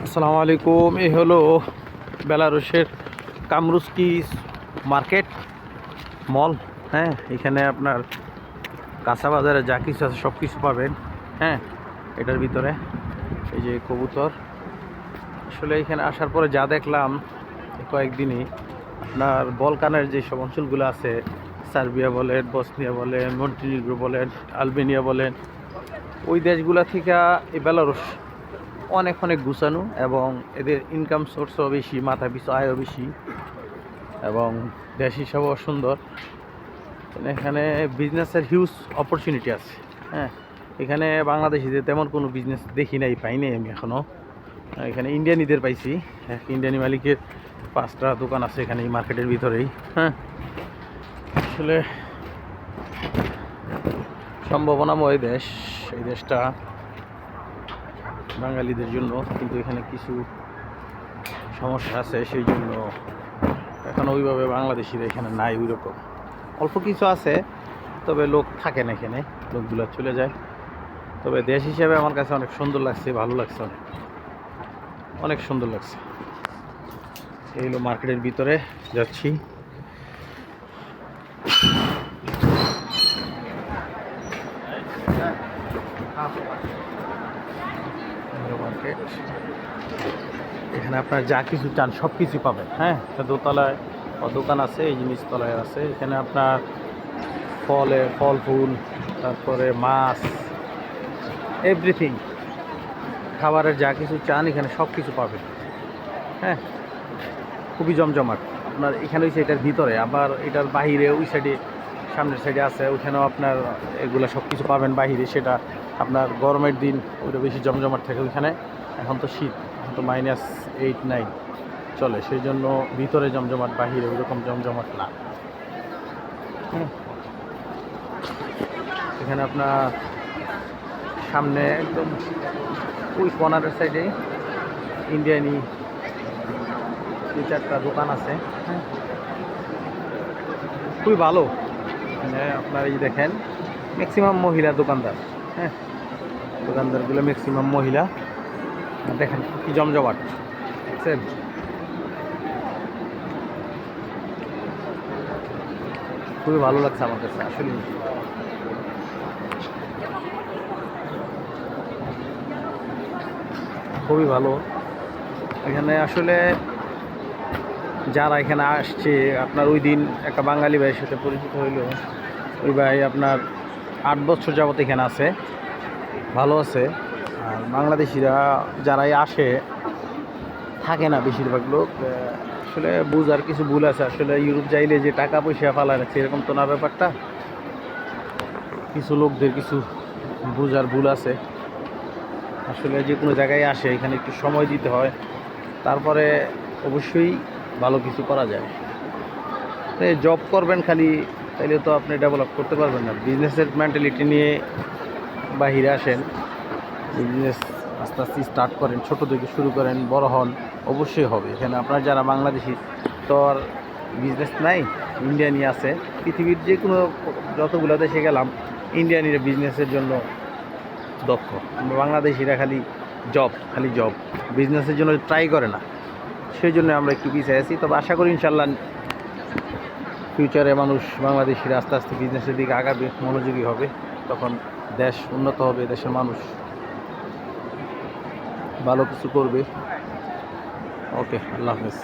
আসসালামু আলাইকুম। এই হলো বেলারুশের কামরুস্কি মার্কেট মল। হ্যাঁ, এখানে আপনার কাঁচা বাজারে যা কিছু আছে সব কিছু পাবেন। হ্যাঁ, এটার ভিতরে এই যে কবুতর। আসলে এখানে আসার পরে যা দেখলাম কয়েকদিনই, আপনার বলকানের যেসব অঞ্চলগুলো আছে, সার্বিয়া বলেন, বসনিয়া বলেন, মন্টিনিগ্রো বলেন, আলবেনিয়া বলেন, ওই দেশগুলা থেকে এই বেলারুশ অনেক অনেক গুছানো, এবং এদের ইনকাম সোর্সও বেশি, মাথা পিছু আয়ও বেশি, এবং দেশ হিসাবেও সুন্দর। এখানে বিজনেসের হিউজ অপরচুনিটি আছে। হ্যাঁ, এখানে বাংলাদেশিদের তেমন কোনো বিজনেস দেখি নাই, পাই নাই আমি এখনও। এখানে ইন্ডিয়ানিদের পাইছি। ইন্ডিয়ানি মালিকের 5টা দোকান আছে এখানে এই মার্কেটের ভিতরেই। হ্যাঁ, আসলে সম্ভাবনাময় দেশ এই দেশটা বাঙালিদের জন্য, কিন্তু এখানে কিছু সমস্যা আছে, সেই জন্য এখন ওইভাবে বাংলাদেশিরা এখানে নাই। ওই রকম অল্প কিছু আছে, তবে লোক থাকে না এখানে, লোকগুলো চলে যায়। তবে দেশ হিসেবে আমার কাছে অনেক সুন্দর লাগছে, ভালো লাগছে, অনেক অনেক সুন্দর লাগছে। এই হলো মার্কেটের ভিতরে যাচ্ছি। মার্কেট, এখানে আপনার যা কিছু চান সব কিছু পাবেন। হ্যাঁ, দোতলায় দোকান আছে, এই জিনিস তলায় আছে। এখানে আপনার ফল ফুল, তারপরে মাছ, এভরিথিং, খাবারের যা কিছু চান এখানে সব কিছু পাবেন। হ্যাঁ, খুবই জমজমাট। আপনার এখানে হচ্ছে এটার ভিতরে, আবার এটার বাহিরে ওই সাইডে, সামনের সাইডে আছে, ওইখানেও আপনার এগুলো সব কিছু পাবেন বাহিরে। সেটা আপনার গরমের দিন ওইটা বেশি জমজমাট থাকে ওইখানে। এখন তো শীত, এখন তো -8 9 চলে, সেই জন্য ভিতরে জমজমাট, বাহিরে ওইরকম জমজমাট না। এখানে আপনার সামনে একদম ওই কর্নারের সাইডে ইন্ডিয়ানি 2-4টা দোকান আছে। হ্যাঁ, খুবই ভালো। মানে আপনার এই দেখেন, ম্যাক্সিমাম মহিলা দোকানদার। হ্যাঁ, দোকানদারগুলো ম্যাক্সিমাম মহিলা। দেখেন কি জমজমাট, দেখছেন? খুবই ভালো লাগছে আমার কাছে আসলে। খুবই ভালো এখানে আসলে। যারা এখানে আসছে, আপনার ওই দিন একটা বাঙালি ভাইয়ের সাথে পরিচিত হইল। ওই ভাই আপনার 8 বছর যাবত এখানে আছে, ভালো আছে। আর বাংলাদেশিরা যারাই আসে থাকে না বেশিরভাগ লোক। আসলে বুঝার কিছু ভুল আছে। আসলে ইউরোপ যাইলে যে টাকা পয়সা ফালা রাখছে এরকম তো না ব্যাপারটা। কিছু লোকদের কিছু বুঝার ভুল আছে। আসলে যে কোনো জায়গায় আসে এখানে একটু সময় দিতে হয়, তারপরে অবশ্যই ভালো কিছু করা যায়। জব করবেন খালি, তাইলে তো আপনি ডেভেলপ করতে পারবেন না। বিজনেসের মেন্টালিটি নিয়ে বাহিরে আসেন, বিজনেস আস্তে আস্তে স্টার্ট করেন, ছোট থেকে শুরু করেন, বড় হন, অবশ্যই হবে। এখানে আপনার যারা বাংলাদেশি, তো আর বিজনেস নাই, ইন্ডিয়ানি আছে। পৃথিবীর যে কোনো যতগুলো দেশে গেলাম, ইন্ডিয়ানিরা বিজনেসের জন্য দক্ষ। আমরা বাংলাদেশিরা খালি জব, বিজনেসের জন্য ট্রাই করে না। সেই জন্য আমরা একটু পিছিয়ে আছি। তবে আশা করি ইনশাল্লাহ ফিউচারে মানুষ, বাংলাদেশিরা আস্তে আস্তে বিজনেসের দিকে আগাবে, মনোযোগী হবে, তখন দেশ উন্নত হবে, দেশের মানুষ ভালো কিছু করবে। ওকে, আল্লাহ হাফেজ।